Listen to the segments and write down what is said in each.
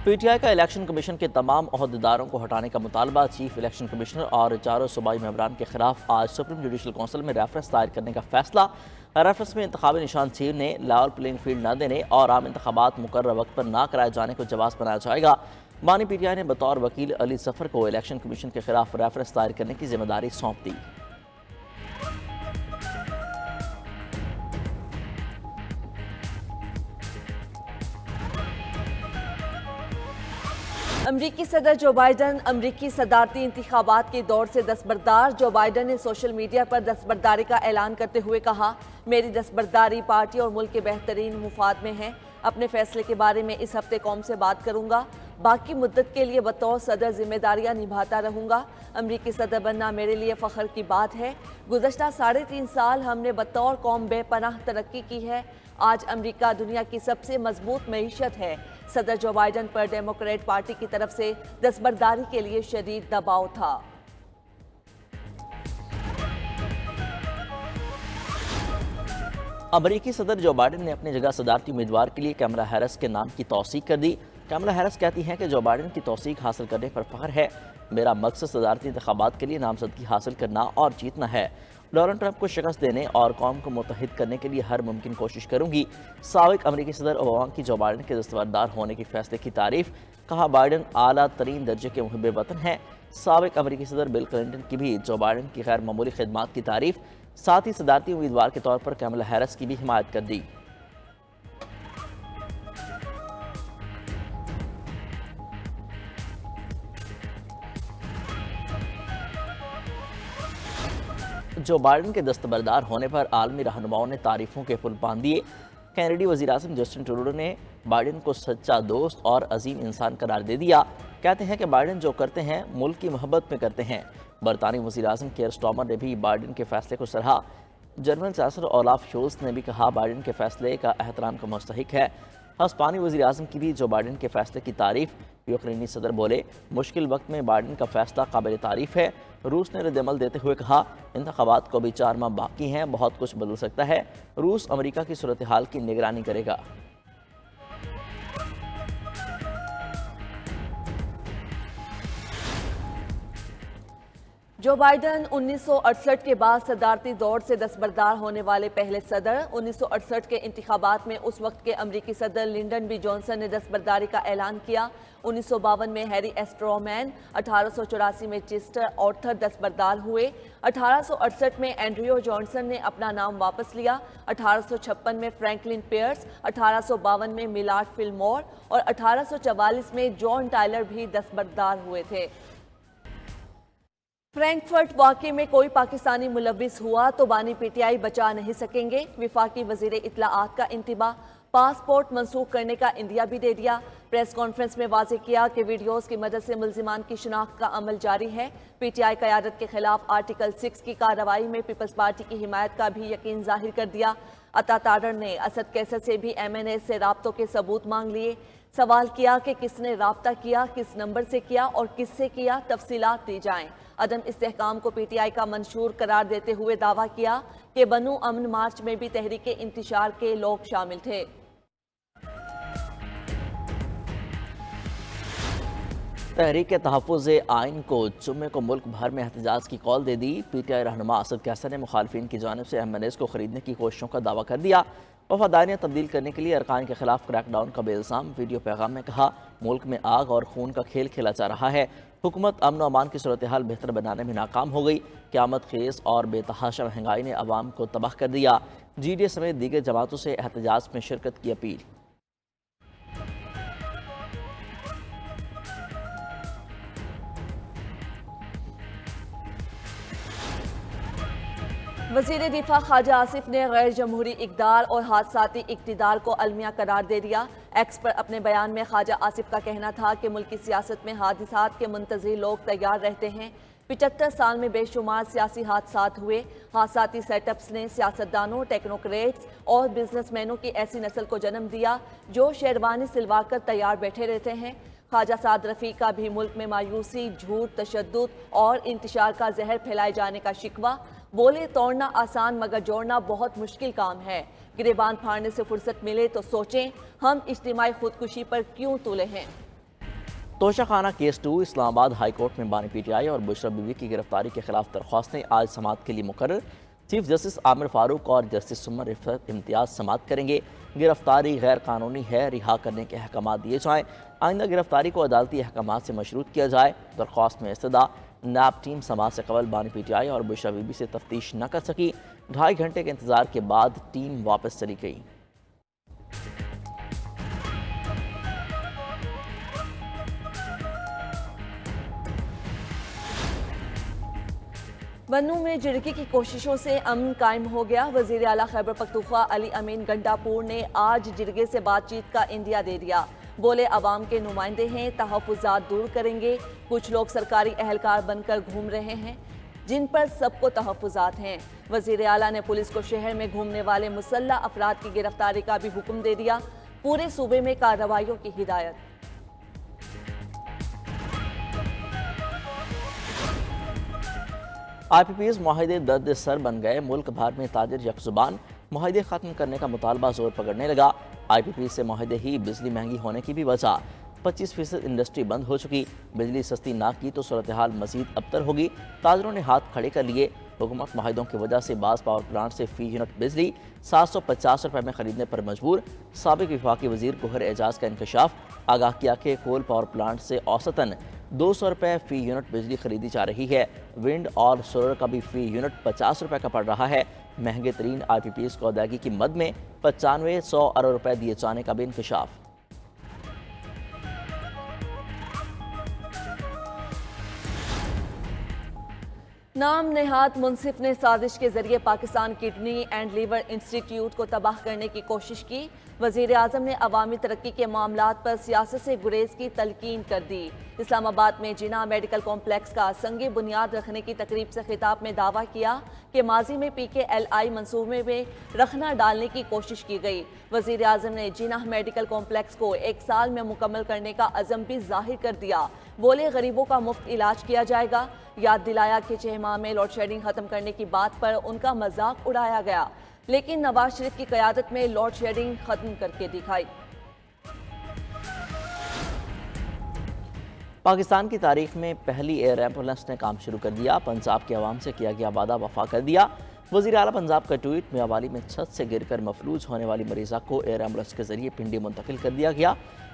P T I کا election commission کے تمام عہدیداروں کو ہٹانے کا مطالبہ چیف الیکشن کمشنر اور چاروں صوبائی ممبران کے خلاف آج سپریم جوڈیشل کونسل میں ریفرنس دائر کرنے کا فیصلہ۔ ریفرنس میں انتخابی نشان چھیننے، لیول پلینگ فیلڈ نہ دینے اور عام انتخابات مقررہ وقت پر نہ کرائے جانے کو جواز بنایا جائے گا۔ بانی پی ٹی آئی نے بطور وکیل علی ظفر کو الیکشن کمیشن کے خلاف ریفرنس دائر کرنے کی ذمہ داری سونپ دی۔ امریکی صدر جو بائیڈن امریکی صدارتی انتخابات کی دوڑ سے دستبردار۔ جو بائیڈن نے سوشل میڈیا پر دستبرداری کا اعلان کرتے ہوئے کہا، میری دستبرداری پارٹی اور ملک کے بہترین مفاد میں ہے۔ اپنے فیصلے کے بارے میں اس ہفتے قوم سے بات کروں گا۔ باقی مدت کے لیے بطور صدر ذمہ داریاں نبھاتا رہوں گا۔ امریکی صدر بننا میرے لیے فخر کی بات ہے۔ گزشتہ 3.5 سال ہم نے بطور قوم بے پناہ ترقی کی ہے۔ آج امریکہ دنیا کی سب سے مضبوط معیشت ہے۔ صدر جو بائیڈن پر ڈیموکریٹ پارٹی کی طرف سے دستبرداری کے لیے شدید دباؤ تھا۔ امریکی صدر جو بائیڈن نے اپنی جگہ صدارتی امیدوار کے لیے کیملا ہیرس کے نام کی توثیق کر دی۔ کیملا ہیرس کہتی ہیں کہ جو بائیڈن کی توثیق حاصل کرنے پر فخر ہے۔ میرا مقصد صدارتی انتخابات کے لیے نامزدگی حاصل کرنا اور جیتنا ہے۔ ڈونلڈ ٹرمپ کو شکست دینے اور قوم کو متحد کرنے کے لیے ہر ممکن کوشش کروں گی۔ سابق امریکی صدر اوباما کی جو بائیڈن کے دستبردار ہونے کے فیصلے کی تعریف، کہا بائیڈن اعلیٰ ترین درجے کے محب وطن ہیں۔ سابق امریکی صدر بل کلنٹن کی بھی جو بائیڈن کی غیر معمولی خدمات کی تعریف، ساتھ ہی صدارتی امیدوار کے طور پر کیملا ہیرس کی بھی حمایت کر دی۔ جو بائیڈن کے دستبردار ہونے پر عالمی رہنماؤں نے تعریفوں کے پل باندھ دیے۔ کینیڈی وزیراعظم جسٹن ٹروڈو نے بائیڈن کو سچا دوست اور عظیم انسان قرار دے دیا۔ کہتے ہیں کہ بائیڈن جو کرتے ہیں ملک کی محبت میں کرتے ہیں۔ برطانوی وزیراعظم کیئر سٹارمر نے بھی بائیڈن کے فیصلے کو سراہا۔ جرمن چانسلر اولاف شولز نے بھی کہا بائیڈن کے فیصلے کا احترام کا مستحق ہے۔ ہسپانوی وزیراعظم کی بھی جو بائیڈن کے فیصلے کی تعریف۔ یوکرینی صدر بولے مشکل وقت میں بائیڈن کا فیصلہ قابل تعریف ہے۔ روس نے رد عمل دیتے ہوئے کہا انتخابات کو بھی 4 ماہ باقی ہیں، بہت کچھ بدل سکتا ہے۔ روس امریکہ کی صورتحال کی نگرانی کرے گا۔ جو بائیڈن 1968 کے بعد صدارتی دوڑ سے دستبردار ہونے والے پہلے صدر۔ 1968 کے انتخابات میں اس وقت کے امریکی صدر لنڈن بی جانسن نے دستبرداری کا اعلان کیا۔ 1952 میں ہیری ایس ٹرومین، 1884 میں چیسٹر آرتھر دستبردار ہوئے۔ 1868 میں اینڈریو جانسن نے اپنا نام واپس لیا۔ 1856 میں فرینکلن پیئرس، 1852 میں میلارڈ فلمور اور 1844 میں جان ٹائلر بھی دستبردار ہوئے تھے۔ فرینکفرٹ واقعے میں کوئی پاکستانی ملوث ہوا تو بانی پی ٹی آئی بچا نہیں سکیں گے۔ وفاقی وزیر اطلاعات کا انتباہ، پاسپورٹ منسوخ کرنے کا عندیہ بھی دے دیا۔ پریس کانفرنس میں واضح کیا کہ ویڈیوز کی مدد سے ملزمان کی شناخت کا عمل جاری ہے۔ پی ٹی آئی قیادت کے خلاف آرٹیکل 6 کی کارروائی میں پیپلز پارٹی کی حمایت کا بھی یقین ظاہر کر دیا۔ عطا تارڑ نے اسد کیسر سے بھی ایم این اے سے رابطوں کے ثبوت مانگ لیے۔ سوال کیا کہ کس نے رابطہ کیا، کس نمبر سے کیا اور کس سے کیا، تفصیلات دی جائیں۔ عدم استحکام کو پی ٹی آئی کا منشور قرار دیتے ہوئے دعویٰ کیا کہ بنو امن مارچ میں بھی تحریک انتشار کے لوگ شامل تھے۔ تحریک تحفظ آئین کو جمعے کو ملک بھر میں احتجاج کی کال دے دی۔ پی ٹی آئی رہنما اسد کیسر نے مخالفین کی جانب سے ایم این ایز کو خریدنے کی کوششوں کا دعویٰ کر دیا۔ وفاداریاں تبدیل کرنے کے لیے ارکان کے خلاف کریک ڈاؤن کا بے الزام۔ ویڈیو پیغام میں کہا ملک میں آگ اور خون کا کھیل کھیلا جا رہا ہے۔ حکومت امن و امان کی صورتحال بہتر بنانے میں ناکام ہو گئی۔ قیامت خیز اور بے تحاشا مہنگائی نے عوام کو تباہ کر دیا۔ جی ڈی اے سمیت دیگر جماعتوں سے احتجاج میں شرکت کی اپیل۔ وزیر دفاع خواجہ آصف نے غیر جمہوری اقدار اور حادثاتی اقتدار کو المیہ قرار دے دیا۔ ایکس پر اپنے بیان میں خواجہ آصف کا کہنا تھا کہ ملکی سیاست میں حادثات کے منتظر لوگ تیار رہتے ہیں۔ 75 سال میں بے شمار سیاسی حادثات ہوئے۔ حادثاتی سیٹ اپس نے سیاستدانوں، ٹیکنوکریٹس اور بزنس مینوں کی ایسی نسل کو جنم دیا جو شیروانی سلوا کر تیار بیٹھے رہتے ہیں۔ خواجہ سعد رفیع کا بھی ملک میں مایوسی، جھوٹ، تشدد اور انتشار کا زہر پھیلائے جانے کا شکوہ۔ بولے توڑنا آسان مگر جوڑنا بہت مشکل کام ہے۔ گریبان پھاڑنے سے فرصت ملے تو سوچیں ہم اجتماعی خودکشی پر کیوں تلے ہیں۔ توشہ خانہ کیس 2 اسلام آباد ہائی کورٹ میں بانی پی ٹی آئی اور بشرا بی بی کی گرفتاری کے خلاف درخواستیں آج سماعت کے لیے مقرر۔ چیف جسٹس عامر فاروق اور جسٹس سمر رفعت امتیاز سماعت کریں گے۔ گرفتاری غیر قانونی ہے، رہا کرنے کے احکامات دیے جائیں، آئندہ گرفتاری کو عدالتی احکامات سے مشروط کیا جائے۔ درخواست میں استدعا نیب ٹیم سماعت سے قبل بانی پی ٹی آئی اور بشرا بی بی سے تفتیش نہ کر سکی، 2.5 گھنٹے کے انتظار کے بعد ٹیم واپس چلی گئی۔ بنوں میں جرگے کی کوششوں سے امن قائم ہو گیا۔ وزیر اعلیٰ خیبر پختونخوا علی امین گنڈاپور نے آج جرگے سے بات چیت کا عندیہ دے دیا۔ بولے عوام کے نمائندے ہیں، تحفظات دور کریں گے۔ کچھ لوگ سرکاری اہلکار بن کر گھوم رہے ہیں جن پر سب کو تحفظات ہیں۔ وزیر اعلیٰ نے پولیس کو شہر میں گھومنے والے مسلح افراد کی گرفتاری کا بھی حکم دے دیا۔ پورے صوبے میں کارروائیوں کی ہدایت۔ آئی پی پی ایس معاہدے درد سر بن گئے، ملک بھر میں تاجر یک زبان، معاہدے ختم کرنے کا مطالبہ زور پکڑنے لگا۔ آئی پی پی ایس سے معاہدے ہی بجلی مہنگی ہونے کی بھی وجہ، 25% انڈسٹری بند ہو چکی، بجلی سستی نہ کی تو صورتحال مزید ابتر ہوگی۔ تاجروں نے ہاتھ کھڑے کر لیے۔ حکومت معاہدوں کی وجہ سے بعض پاور پلانٹ سے فی یونٹ بجلی 750 روپے میں خریدنے پر مجبور۔ سابق وفاقی وزیر گوہر اعجاز کا انکشاف، آگاہ کیا کہ کول پاور پلانٹ سے اوسطاً 200 روپے فی یونٹ بجلی خریدی جا رہی ہے۔ ونڈ اور سولر کا بھی فی یونٹ 50 روپے کا پڑ رہا ہے۔ مہنگے ترین آئی پی پی ایس کو ادائیگی کی مد میں 9500 ارب روپے دیے جانے کا بھی انکشاف۔ نام نہاد منصف نے سازش کے ذریعے پاکستان کڈنی اینڈ لیور انسٹی ٹیوٹ کو تباہ کرنے کی کوشش کی۔ وزیر اعظم نے عوامی ترقی کے معاملات پر سیاست سے گریز کی تلقین کر دی۔ اسلام آباد میں جناح میڈیکل کمپلیکس کا سنگ بنیاد رکھنے کی تقریب سے خطاب میں دعویٰ کیا کہ ماضی میں پی کے ایل آئی منصوبے میں رخنہ ڈالنے کی کوشش کی گئی۔ وزیر اعظم نے جناح میڈیکل کمپلیکس کو 1 سال میں مکمل کرنے کا عزم بھی ظاہر کر دیا۔ بولے غریبوں کا مفت علاج کیا جائے گا۔ یاد دلایا کہ 6 ماہ میں لوڈ شیڈنگ ختم کرنے کی بات پر ان کا مذاق اڑایا گیا، لیکن نواز شریف کی قیادت میں لوڈ شیڈنگ ختم کر کے دکھائی۔ پاکستان کی تاریخ میں پہلی ایئر ایمبولینس نے کام شروع کر دیا، پنجاب کے عوام سے کیا گیا وعدہ وفا کر دیا۔ وزیر اعلیٰ پنجاب کا ٹویٹ، میاوالی میں چھت سے گر کر مفلوج ہونے والی مریضہ کو ایئر ایمبولینس کے ذریعے پنڈی منتقل کر دیا گیا۔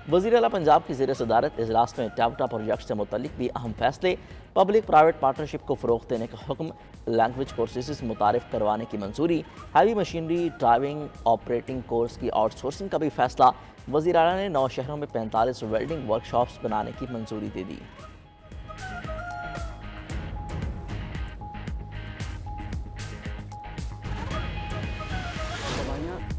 وزیر اعلیٰ پنجاب کی زیر صدارت اجلاس میں ٹاپٹا پروجیکٹ سے متعلق بھی اہم فیصلے، پبلک پرائیویٹ پارٹنرشپ کو فروغ دینے کا حکم، لینگویج کورسز متعارف کروانے کی منظوری، heavy machinery driving operating course کی آؤٹ سورسنگ کا بھی فیصلہ۔ وزیر اعلیٰ نے 9 شہروں میں 45 ویلڈنگ ورکشاپس بنانے کی منظوری دے دی۔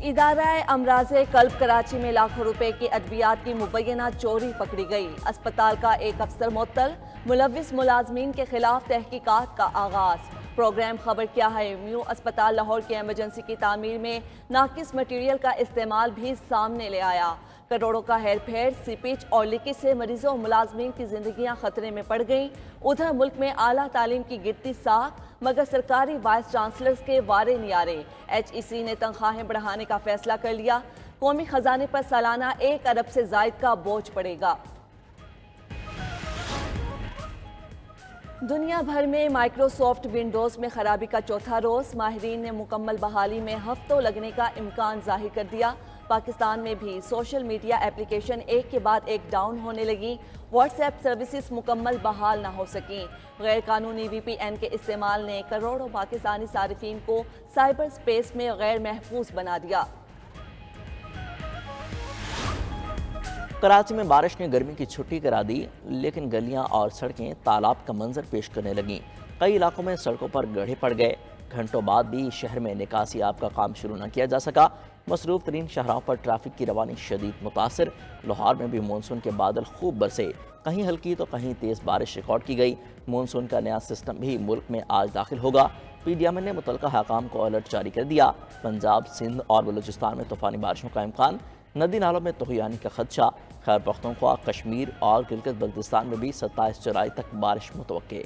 ادارہ امراض قلب کراچی میں لاکھوں روپے کی ادویات کی مبینہ چوری پکڑی گئی۔ اسپتال کا ایک افسر معطل، ملوث ملازمین کے خلاف تحقیقات کا آغاز۔ پروگرام خبر کیا ہے میو اسپتال لاہور کی ایمرجنسی کی تعمیر میں ناقص مٹیریل کا استعمال بھی سامنے لے آیا۔ کروڑوں کا ہیر پھیر، سیپیج اور لیکیج سے مریضوں اور ملازمین کی زندگیاں خطرے میں پڑ گئیں۔ ادھر ملک میں اعلیٰ تعلیم کی گرتی ساکھ، مگر سرکاری وائس چانسلرز کے وارے نیارے۔ ایچ ای سی نے تنخواہیں بڑھانے کا فیصلہ کر لیا، قومی خزانے پر سالانہ 1 ارب سے زائد کا بوجھ پڑے گا۔ دنیا بھر میں مائیکروسافٹ ونڈوز میں خرابی کا چوتھا روز، ماہرین نے مکمل بحالی میں ہفتوں لگنے کا امکان ظاہر کر دیا۔ پاکستان میں بھی سوشل میڈیا ایپلیکیشن ایک کے بعد ایک ڈاؤن ہونے لگی، واٹس ایپ سروسز مکمل بحال نہ ہو سکیں۔ غیر قانونی وی پی این کے استعمال نے کروڑوں پاکستانی صارفین کو سائبر سپیس میں غیر محفوظ بنا دیا۔ کراچی میں بارش نے گرمی کی چھٹی کرا دی، لیکن گلیاں اور سڑکیں تالاب کا منظر پیش کرنے لگیں۔ کئی علاقوں میں سڑکوں پر گڑھے پڑ گئے۔ گھنٹوں بعد بھی شہر میں نکاسی آب کا کام شروع نہ کیا جا سکا۔ مصروف ترین شاہراہوں پر ٹریفک کی روانی شدید متاثر۔ لاہور میں بھی مونسون کے بادل خوب برسے، کہیں ہلکی تو کہیں تیز بارش ریکارڈ کی گئی۔ مونسون کا نیا سسٹم بھی ملک میں آج داخل ہوگا۔ پی ڈی ایم نے متعلقہ حکام کو الرٹ جاری کر دیا۔ پنجاب، سندھ اور بلوچستان میں طوفانی بارشوں کا امکان، ندی نالوں میں طغیانی کا خدشہ۔ خیبر پختونخوا، کشمیر اور گلگت بلتستان میں بھی 27 جولائی تک بارش متوقع۔